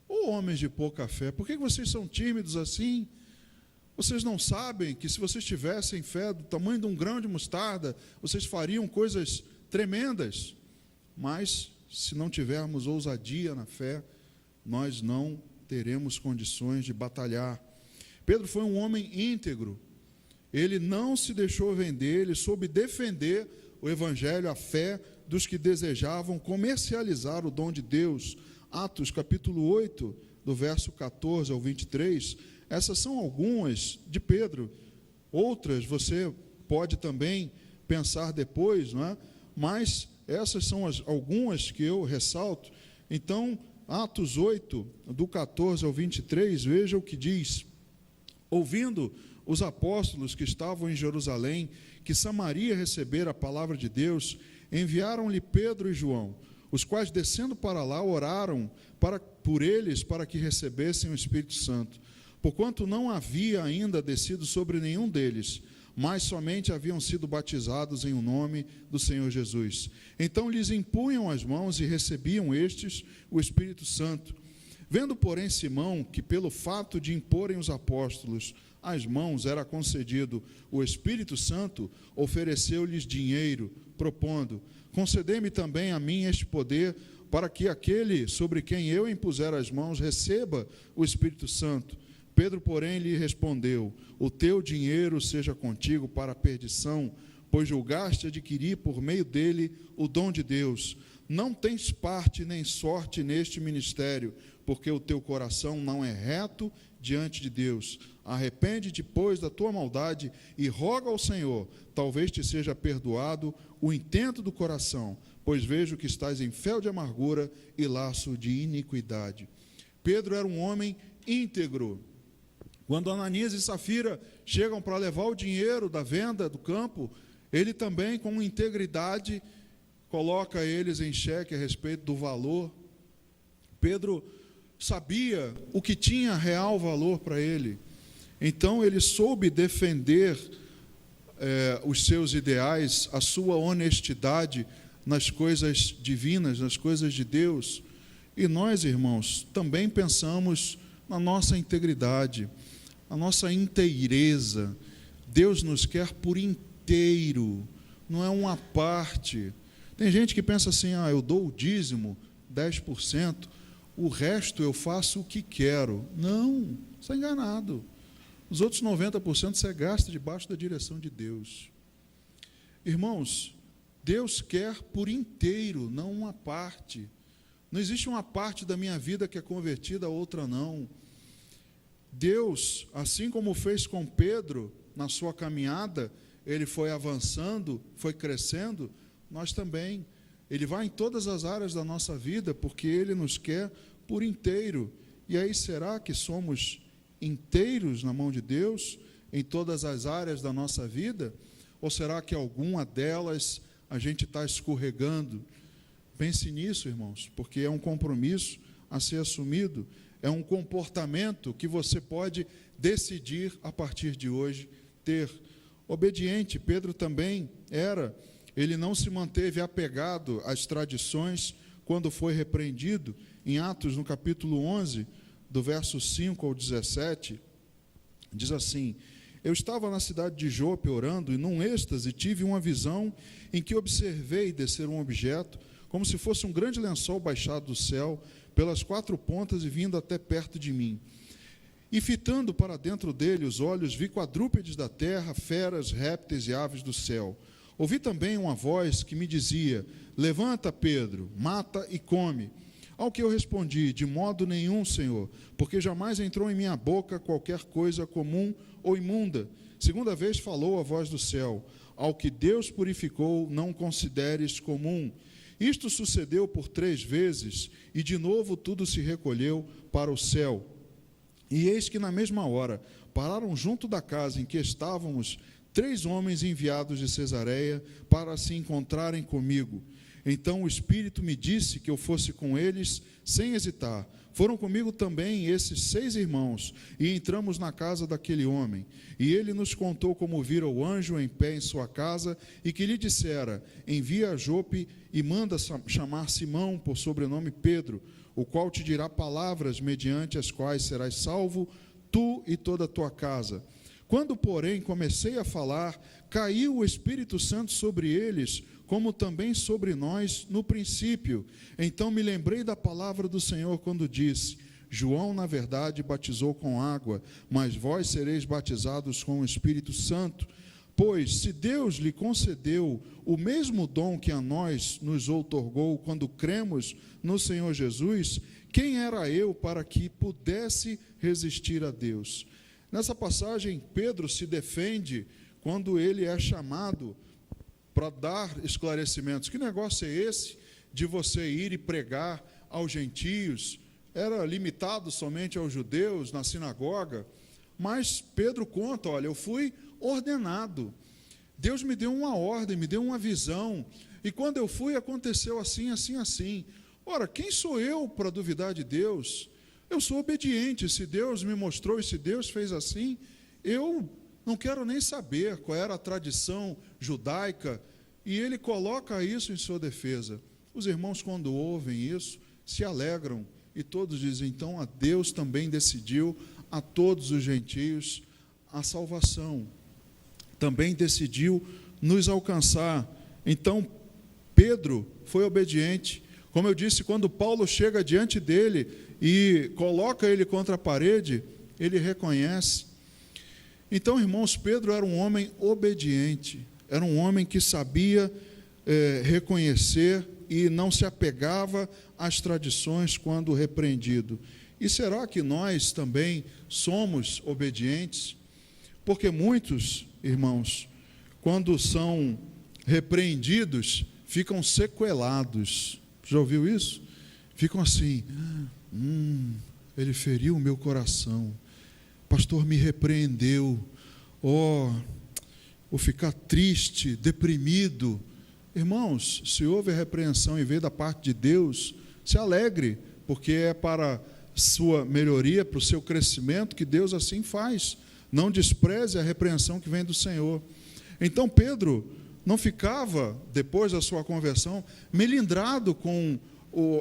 Ô homens de pouca fé, por que vocês são tímidos assim? Vocês não sabem que se vocês tivessem fé do tamanho de um grão de mostarda, vocês fariam coisas tremendas. Mas, se não tivermos ousadia na fé, nós não teremos condições de batalhar. Pedro foi um homem íntegro. Ele não se deixou vender, ele soube defender o Evangelho, a fé dos que desejavam comercializar o dom de Deus. Atos capítulo 8, do verso 14 ao 23, essas são algumas de Pedro. Outras você pode também pensar depois, não é? Mas essas são algumas que eu ressalto. Então, Atos 8, do 14 ao 23, veja o que diz. Ouvindo os apóstolos que estavam em Jerusalém, que Samaria recebera a palavra de Deus, enviaram-lhe Pedro e João, os quais, descendo para lá, oraram por eles para que recebessem o Espírito Santo, porquanto não havia ainda descido sobre nenhum deles, mas somente haviam sido batizados em o nome do Senhor Jesus. Então lhes impunham as mãos e recebiam estes o Espírito Santo. Vendo, porém, Simão que pelo fato de imporem os apóstolos as mãos era concedido o Espírito Santo, ofereceu-lhes dinheiro, propondo: concedei-me também a mim este poder, para que aquele sobre quem eu impuser as mãos receba o Espírito Santo. Pedro, porém, lhe respondeu: o teu dinheiro seja contigo para a perdição, pois julgaste adquirir por meio dele o dom de Deus. Não tens parte nem sorte neste ministério, porque o teu coração não é reto diante de Deus. Arrepende-te, pois, da tua maldade e roga ao Senhor, talvez te seja perdoado o intento do coração, pois vejo que estás em fel de amargura e laço de iniquidade. Pedro era um homem íntegro. Quando Ananias e Safira chegam para levar o dinheiro da venda do campo, ele também, com integridade, coloca eles em xeque a respeito do valor. Pedro sabia o que tinha real valor para ele. Então, ele soube defender os seus ideais, a sua honestidade nas coisas divinas, nas coisas de Deus. E nós, irmãos, também pensamos na nossa integridade, a nossa inteireza. Deus nos quer por inteiro, não é uma parte. Tem gente que pensa assim: eu dou o dízimo, 10%, o resto eu faço o que quero. Não, você é enganado. Os outros 90% você gasta debaixo da direção de Deus. Irmãos, Deus quer por inteiro, não uma parte. Não existe uma parte da minha vida que é convertida, a outra não. Deus, assim como fez com Pedro, na sua caminhada, ele foi avançando, foi crescendo, nós também. Ele vai em todas as áreas da nossa vida, porque Ele nos quer por inteiro. E aí, será que somos inteiros na mão de Deus, em todas as áreas da nossa vida? Ou será que alguma delas a gente está escorregando? Pense nisso, irmãos, porque é um compromisso a ser assumido, é um comportamento que você pode decidir a partir de hoje ter. Obediente, Pedro também era. Ele não se manteve apegado às tradições quando foi repreendido. Em Atos, no capítulo 11, do verso 5 ao 17, diz assim: eu estava na cidade de Jope orando, e num êxtase tive uma visão em que observei descer um objeto, como se fosse um grande lençol baixado do céu, pelas 4 pontas e vindo até perto de mim. E fitando para dentro dele os olhos, vi quadrúpedes da terra, feras, répteis e aves do céu. Ouvi também uma voz que me dizia: levanta, Pedro, mata e come. Ao que eu respondi: de modo nenhum, Senhor, porque jamais entrou em minha boca qualquer coisa comum ou imunda. Segunda vez falou a voz do céu: ao que Deus purificou, não consideres comum. Isto sucedeu por 3 vezes, e de novo tudo se recolheu para o céu. E eis que na mesma hora pararam junto da casa em que estávamos 3 homens enviados de Cesareia para se encontrarem comigo. Então o Espírito me disse que eu fosse com eles sem hesitar. Foram comigo também esses 6 irmãos, e entramos na casa daquele homem. E ele nos contou como vira o anjo em pé em sua casa, e que lhe dissera: envia a Jope e manda chamar Simão, por sobrenome Pedro, o qual te dirá palavras mediante as quais serás salvo, tu e toda a tua casa. Quando, porém, comecei a falar, caiu o Espírito Santo sobre eles, como também sobre nós no princípio. Então me lembrei da palavra do Senhor quando disse: João, na verdade, batizou com água, mas vós sereis batizados com o Espírito Santo. Pois, se Deus lhe concedeu o mesmo dom que a nós nos outorgou quando cremos no Senhor Jesus, quem era eu para que pudesse resistir a Deus? Nessa passagem, Pedro se defende quando ele é chamado para dar esclarecimentos. Que negócio é esse de você ir e pregar aos gentios? Era limitado somente aos judeus na sinagoga, mas Pedro conta: olha, eu fui ordenado, Deus me deu uma ordem, me deu uma visão, e quando eu fui aconteceu assim, assim, assim. Ora, quem sou eu para duvidar de Deus? Eu sou obediente. Se Deus me mostrou e se Deus fez assim, eu não quero nem saber qual era a tradição judaica, e ele coloca isso em sua defesa. Os irmãos, quando ouvem isso, se alegram, e todos dizem: então a Deus também decidiu a todos os gentios a salvação, também decidiu nos alcançar. Então Pedro foi obediente. Como eu disse, quando Paulo chega diante dele e coloca ele contra a parede, ele reconhece. Então, irmãos, Pedro era um homem obediente, era um homem que sabia reconhecer e não se apegava às tradições quando repreendido. E será que nós também somos obedientes? Porque muitos, irmãos, quando são repreendidos, ficam sequelados. Já ouviu isso? Ficam assim, ele feriu o meu coração, o pastor me repreendeu, vou ficar triste, deprimido. Irmãos, se houve a repreensão e veio da parte de Deus, se alegre, porque é para sua melhoria, para o seu crescimento, que Deus assim faz. Não despreze a repreensão que vem do Senhor. Então Pedro não ficava, depois da sua conversão, melindrado com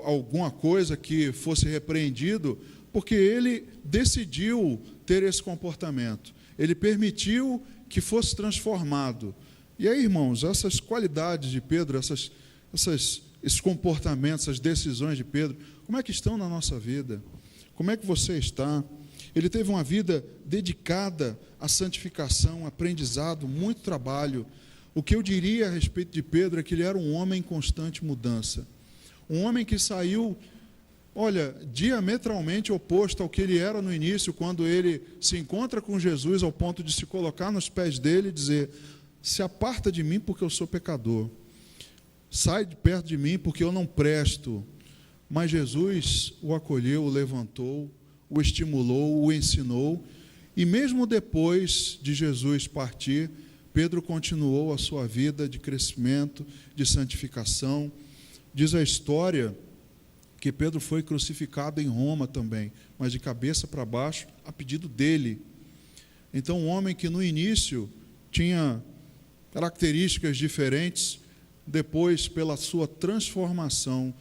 alguma coisa que fosse repreendido, porque ele decidiu ter esse comportamento. Ele permitiu que fosse transformado. E aí, irmãos, essas qualidades de Pedro, esses comportamentos, essas decisões de Pedro, como é que estão na nossa vida? Como é que você está? Ele teve uma vida dedicada à santificação, aprendizado, muito trabalho. O que eu diria a respeito de Pedro é que ele era um homem em constante mudança. Um homem que saiu, diametralmente oposto ao que ele era no início, quando ele se encontra com Jesus ao ponto de se colocar nos pés dele e dizer: se aparta de mim porque eu sou pecador. Sai de perto de mim porque eu não presto. Mas Jesus o acolheu, o levantou, o estimulou, o ensinou. E mesmo depois de Jesus partir, Pedro continuou a sua vida de crescimento, de santificação. Diz a história que Pedro foi crucificado em Roma também, mas de cabeça para baixo, a pedido dele. Então, um homem que no início tinha características diferentes, depois, pela sua transformação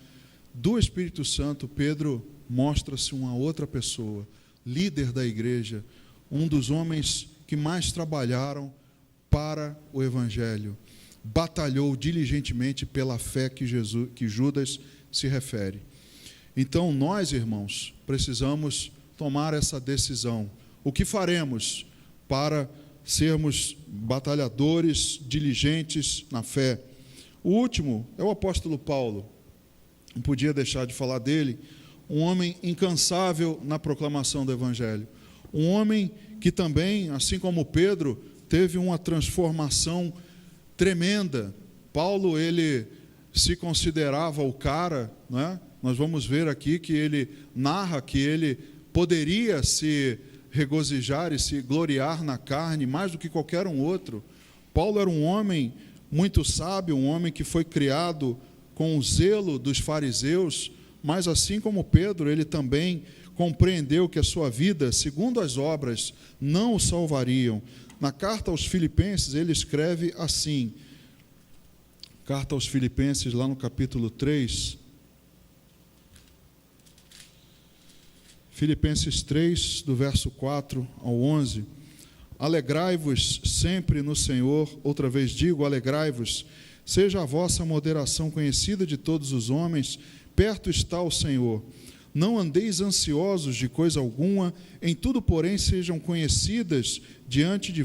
do Espírito Santo, Pedro mostra-se uma outra pessoa, líder da igreja, um dos homens que mais trabalharam para o Evangelho, batalhou diligentemente pela fé que Judas se refere. Então, nós, irmãos, precisamos tomar essa decisão. O que faremos para sermos batalhadores diligentes na fé? O último é o apóstolo Paulo. Não podia deixar de falar dele. Um homem incansável na proclamação do Evangelho. Um homem que também, assim como Pedro, teve uma transformação tremenda. Paulo, ele se considerava o cara, né? Nós vamos ver aqui que ele narra que ele poderia se regozijar e se gloriar na carne mais do que qualquer um outro. Paulo era um homem muito sábio, um homem que foi criado com o zelo dos fariseus, mas assim como Pedro, ele também compreendeu que a sua vida, segundo as obras, não o salvariam. Na carta aos Filipenses, ele escreve assim, carta aos Filipenses, lá no capítulo 3, Filipenses 3, do verso 4 ao 11, alegrai-vos sempre no Senhor, outra vez digo, alegrai-vos, seja a vossa moderação conhecida de todos os homens, perto está o Senhor. Não andeis ansiosos de coisa alguma, em tudo, porém, sejam conhecidas diante de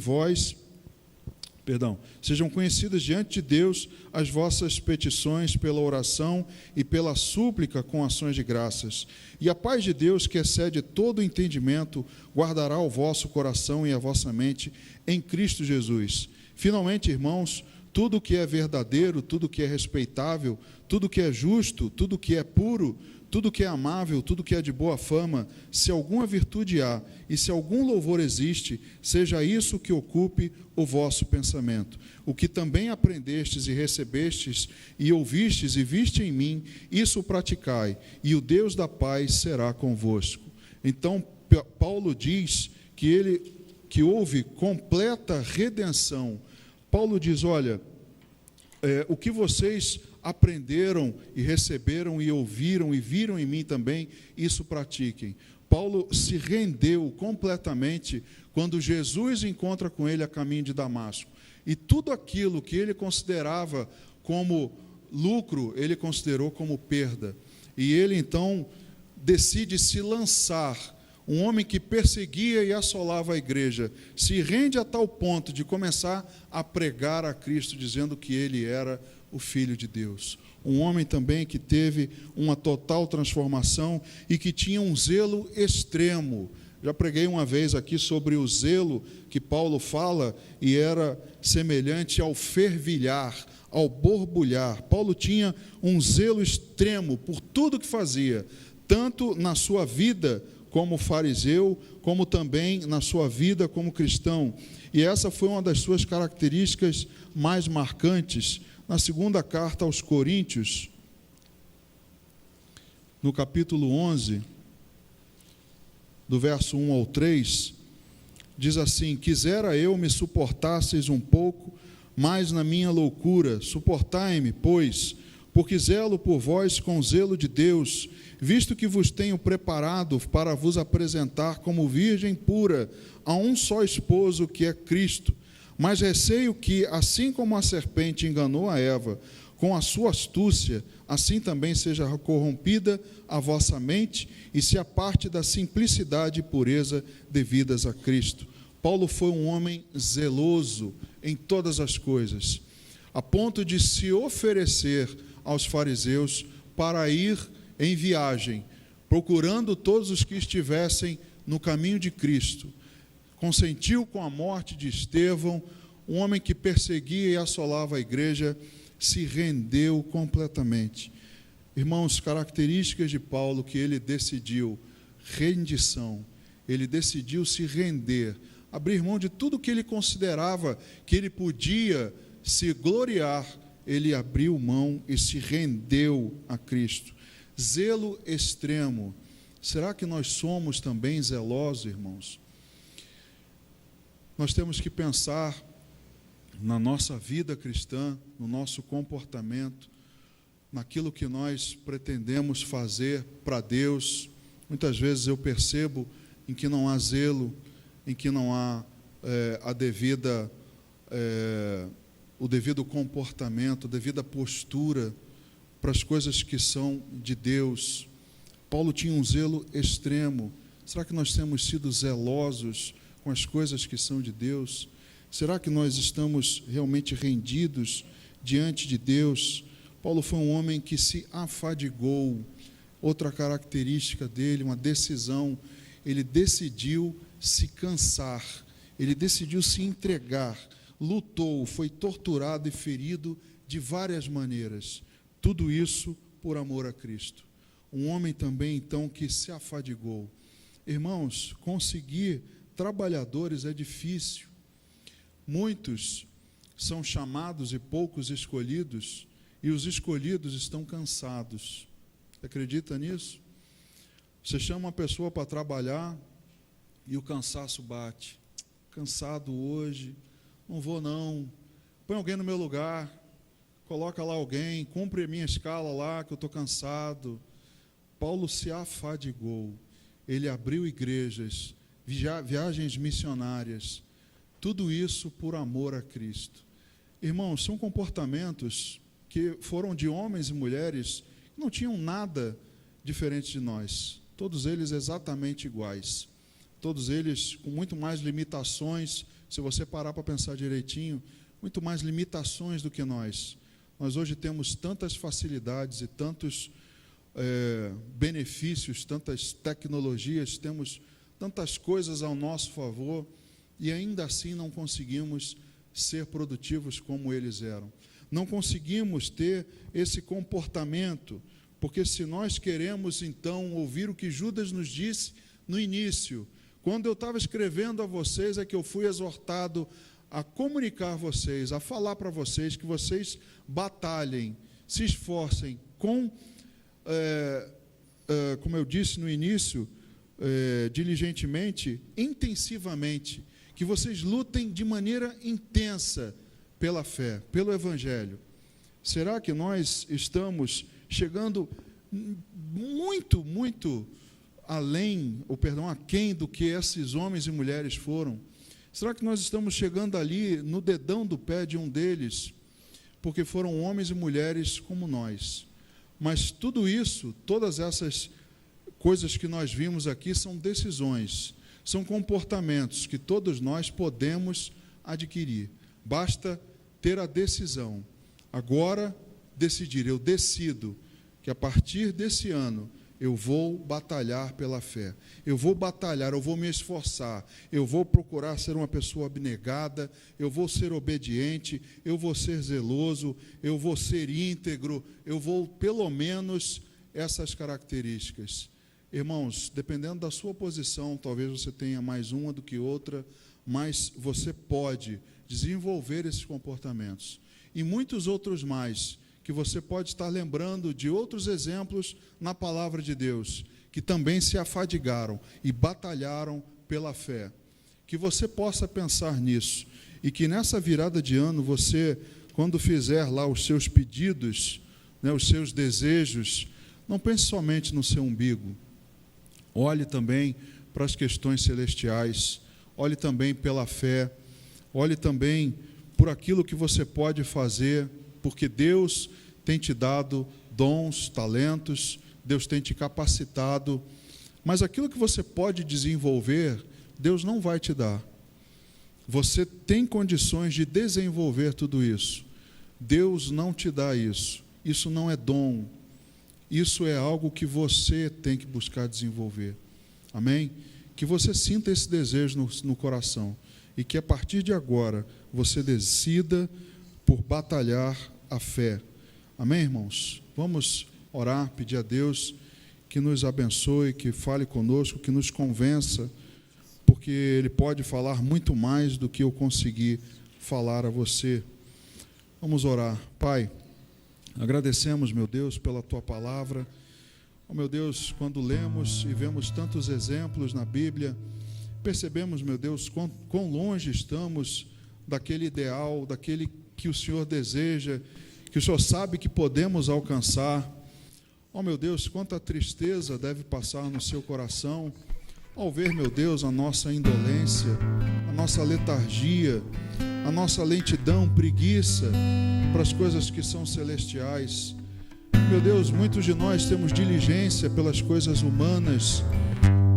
Deus as vossas petições pela oração e pela súplica com ações de graças. E a paz de Deus, que excede todo entendimento, guardará o vosso coração e a vossa mente em Cristo Jesus. Finalmente, irmãos, tudo que é verdadeiro, tudo que é respeitável, tudo que é justo, tudo que é puro, tudo que é amável, tudo que é de boa fama, se alguma virtude há e se algum louvor existe, seja isso que ocupe o vosso pensamento. O que também aprendestes e recebestes e ouvistes e viste em mim, isso praticai, e o Deus da paz será convosco. Então, Paulo diz que houve completa redenção. Paulo diz, olha, o que vocês aprenderam e receberam e ouviram e viram em mim também, isso pratiquem. Paulo se rendeu completamente quando Jesus encontra com ele a caminho de Damasco. E tudo aquilo que ele considerava como lucro, ele considerou como perda. E ele então decide se lançar. um homem que perseguia e assolava a igreja, se rende a tal ponto de começar a pregar a Cristo, dizendo que ele era o Filho de Deus. Um homem também que teve uma total transformação e que tinha um zelo extremo. Já preguei uma vez aqui sobre o zelo que Paulo fala, e era semelhante ao fervilhar, ao borbulhar. Paulo tinha um zelo extremo por tudo que fazia, tanto na sua vida como fariseu, como também na sua vida como cristão. E essa foi uma das suas características mais marcantes. Na segunda carta aos Coríntios, no capítulo 11, do verso 1 ao 3, diz assim: quisera eu me suportasseis um pouco mais na minha loucura, suportai-me, pois, porque zelo por vós com zelo de Deus, visto que vos tenho preparado para vos apresentar como virgem pura a um só esposo, que é Cristo. Mas receio que, assim como a serpente enganou a Eva com a sua astúcia, assim também seja corrompida a vossa mente e se aparte da simplicidade e pureza devidas a Cristo. Paulo foi um homem zeloso em todas as coisas, a ponto de se oferecer aos fariseus para ir em viagem, procurando todos os que estivessem no caminho de Cristo. Consentiu com a morte de Estevão, um homem que perseguia e assolava a igreja, se rendeu completamente. Irmãos, características de Paulo que ele decidiu: rendição. Ele decidiu se render, abrir mão de tudo que ele considerava que ele podia se gloriar. Ele abriu mão e se rendeu a Cristo. Zelo extremo. Será que nós somos também zelosos, irmãos? Nós temos que pensar na nossa vida cristã, no nosso comportamento, naquilo que nós pretendemos fazer para Deus. Muitas vezes eu percebo em que não há zelo, em que não há o devido comportamento, a devida postura para as coisas que são de Deus. Paulo tinha um zelo extremo. Será que nós temos sido zelosos com as coisas que são de Deus? Será que nós estamos realmente rendidos diante de Deus? Paulo foi um homem que se afadigou. Outra característica dele, uma decisão: ele decidiu se cansar, ele decidiu se entregar, lutou, foi torturado e ferido de várias maneiras. Tudo isso por amor a Cristo. Um homem também, então, que se afadigou. Irmãos, conseguir trabalhadores é difícil. Muitos são chamados e poucos escolhidos, e os escolhidos estão cansados. Você acredita nisso? Você chama uma pessoa para trabalhar e o cansaço bate. Cansado hoje, não vou não. Põe alguém no meu lugar, coloca lá alguém, cumpre a minha escala lá, que eu estou cansado. Paulo se afadigou. Ele abriu igrejas, viagens missionárias, tudo isso por amor a Cristo. Irmãos, são comportamentos que foram de homens e mulheres que não tinham nada diferente de nós. Todos eles exatamente iguais. Todos eles com muito mais limitações, se você parar para pensar direitinho, muito mais limitações do que nós. Nós hoje temos tantas facilidades e tantos benefícios, tantas tecnologias, temos tantas coisas ao nosso favor, e ainda assim não conseguimos ser produtivos como eles eram. Não conseguimos ter esse comportamento, porque se nós queremos então ouvir o que Judas nos disse no início, quando eu estava escrevendo a vocês, é que eu fui exortado a comunicar a vocês, a falar para vocês, que vocês batalhem, se esforcem com, como eu disse no início, diligentemente, intensivamente, que vocês lutem de maneira intensa pela fé, pelo Evangelho. Será que nós estamos chegando muito aquém do que esses homens e mulheres foram? Será que nós estamos chegando ali no dedão do pé de um deles? Porque foram homens e mulheres como nós. Mas tudo isso, todas essas coisas que nós vimos aqui são decisões, são comportamentos que todos nós podemos adquirir. Basta ter a decisão. Agora, decidir, eu decido que a partir desse ano eu vou batalhar pela fé, eu vou batalhar, eu vou me esforçar, eu vou procurar ser uma pessoa abnegada, eu vou ser obediente, eu vou ser zeloso, eu vou ser íntegro, eu vou, pelo menos, essas características. Irmãos, dependendo da sua posição, talvez você tenha mais uma do que outra, mas você pode desenvolver esses comportamentos. E muitos outros mais, que você pode estar lembrando de outros exemplos na palavra de Deus, que também se afadigaram e batalharam pela fé. Que você possa pensar nisso, e que nessa virada de ano você, quando fizer lá os seus pedidos, né, os seus desejos, não pense somente no seu umbigo. Olhe também para as questões celestiais, olhe também pela fé, olhe também por aquilo que você pode fazer, porque Deus tem te dado dons, talentos, Deus tem te capacitado, mas aquilo que você pode desenvolver, Deus não vai te dar. Você tem condições de desenvolver tudo isso. Deus não te dá isso. Isso não é dom. Isso é algo que você tem que buscar desenvolver. Amém? Que você sinta esse desejo no coração e que a partir de agora você decida por batalhar a fé. Amém, irmãos? Vamos orar, pedir a Deus que nos abençoe, que fale conosco, que nos convença, porque Ele pode falar muito mais do que eu conseguir falar a você. Vamos orar. Pai, agradecemos, meu Deus, pela Tua palavra. Oh, meu Deus, quando lemos e vemos tantos exemplos na Bíblia, percebemos, meu Deus, quão longe estamos daquele ideal, daquele que o Senhor deseja, que o Senhor sabe que podemos alcançar. Oh, meu Deus, quanta tristeza deve passar no seu coração ao ver, meu Deus, a nossa indolência, a nossa letargia, a nossa lentidão, preguiça para as coisas que são celestiais. Meu Deus, muitos de nós temos diligência pelas coisas humanas.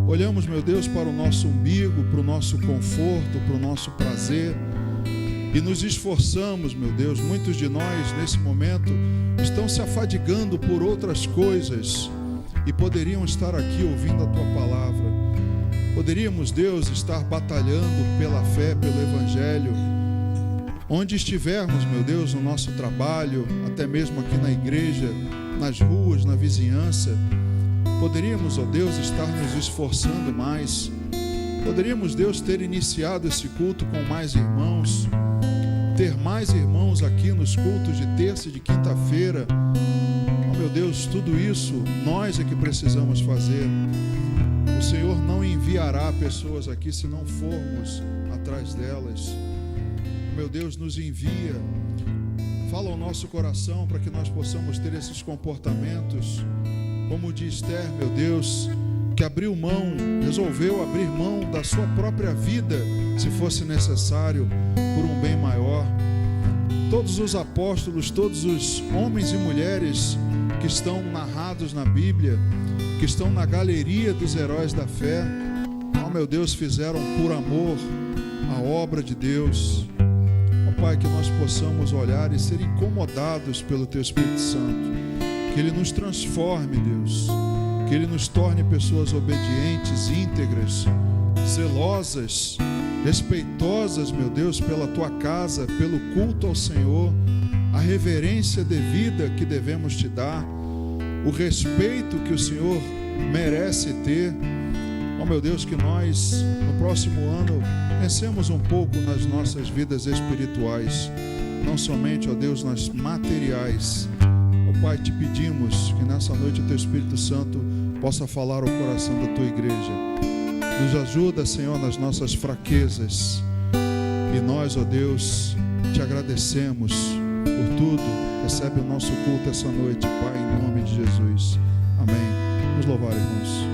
Olhamos, meu Deus, para o nosso umbigo, para o nosso conforto, para o nosso prazer, e nos esforçamos, meu Deus. Muitos de nós, nesse momento, estão se afadigando por outras coisas e poderiam estar aqui ouvindo a Tua palavra. Poderíamos, Deus, estar batalhando pela fé, pelo Evangelho. Onde estivermos, meu Deus, no nosso trabalho, até mesmo aqui na igreja, nas ruas, na vizinhança, poderíamos, ó Deus, estar nos esforçando mais. Poderíamos, Deus, ter iniciado esse culto com mais irmãos, ter mais irmãos aqui nos cultos de terça e de quinta-feira. Oh, meu Deus, tudo isso nós é que precisamos fazer. O Senhor não enviará pessoas aqui se não formos atrás delas. Meu Deus, nos envia. Fala ao nosso coração para que nós possamos ter esses comportamentos. Como o de Esther, meu Deus, que abriu mão, resolveu abrir mão da sua própria vida, se fosse necessário, por um bem maior. Todos os apóstolos, todos os homens e mulheres que estão narrados na Bíblia, que estão na galeria dos heróis da fé, oh meu Deus, fizeram por amor a obra de Deus. Oh Pai, que nós possamos olhar e ser incomodados pelo Teu Espírito Santo, que Ele nos transforme, Deus, que Ele nos torne pessoas obedientes, íntegras, zelosas, respeitosas, meu Deus, pela Tua casa, pelo culto ao Senhor, a reverência devida que devemos Te dar, o respeito que o Senhor merece ter. Ó meu Deus, que nós, no próximo ano, pensemos um pouco nas nossas vidas espirituais, não somente, ó Deus, nas materiais. Ó Pai, Te pedimos que nessa noite o Teu Espírito Santo possa falar ao coração da Tua igreja. Nos ajuda, Senhor, nas nossas fraquezas. E nós, ó Deus, Te agradecemos por tudo. Recebe o nosso culto essa noite, Pai, em nome de Jesus. Amém. Vamos louvar, irmãos.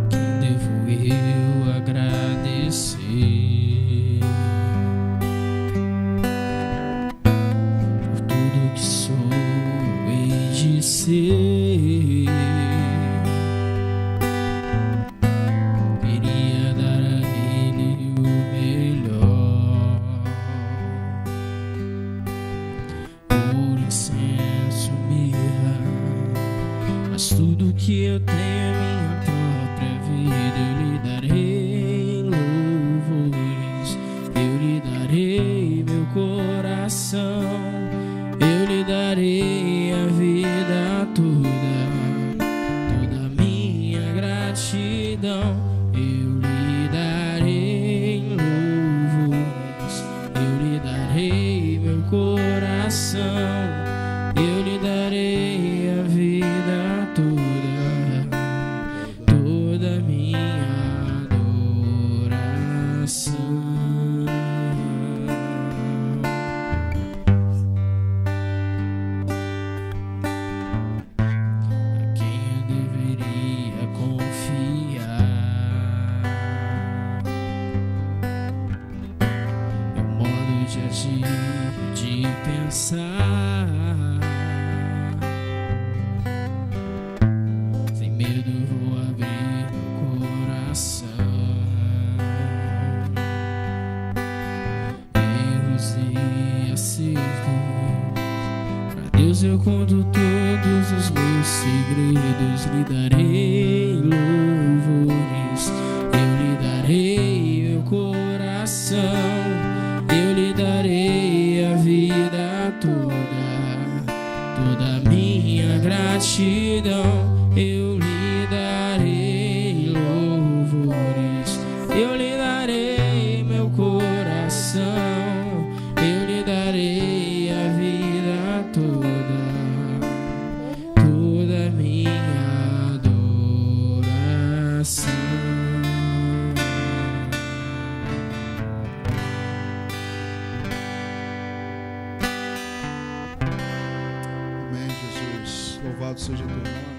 Que devo eu agradecer por tudo que sou e de ser. gratidão. Eu lhe darei louvores, eu lhe darei meu coração, eu lhe darei a vida toda, toda minha adoração. De agir, de pensar, sem medo vou abrir meu coração. Erros e acertos, pra Deus eu conto todos os meus segredos. Lhe darei louvores, eu lhe darei meu coração, eu lhe darei a vida toda, toda minha gratidão. Eu lhe darei louvores, eu lhe darei meu coração, eu lhe darei a vida toda, toda minha adoração. Louvado seja teu nome.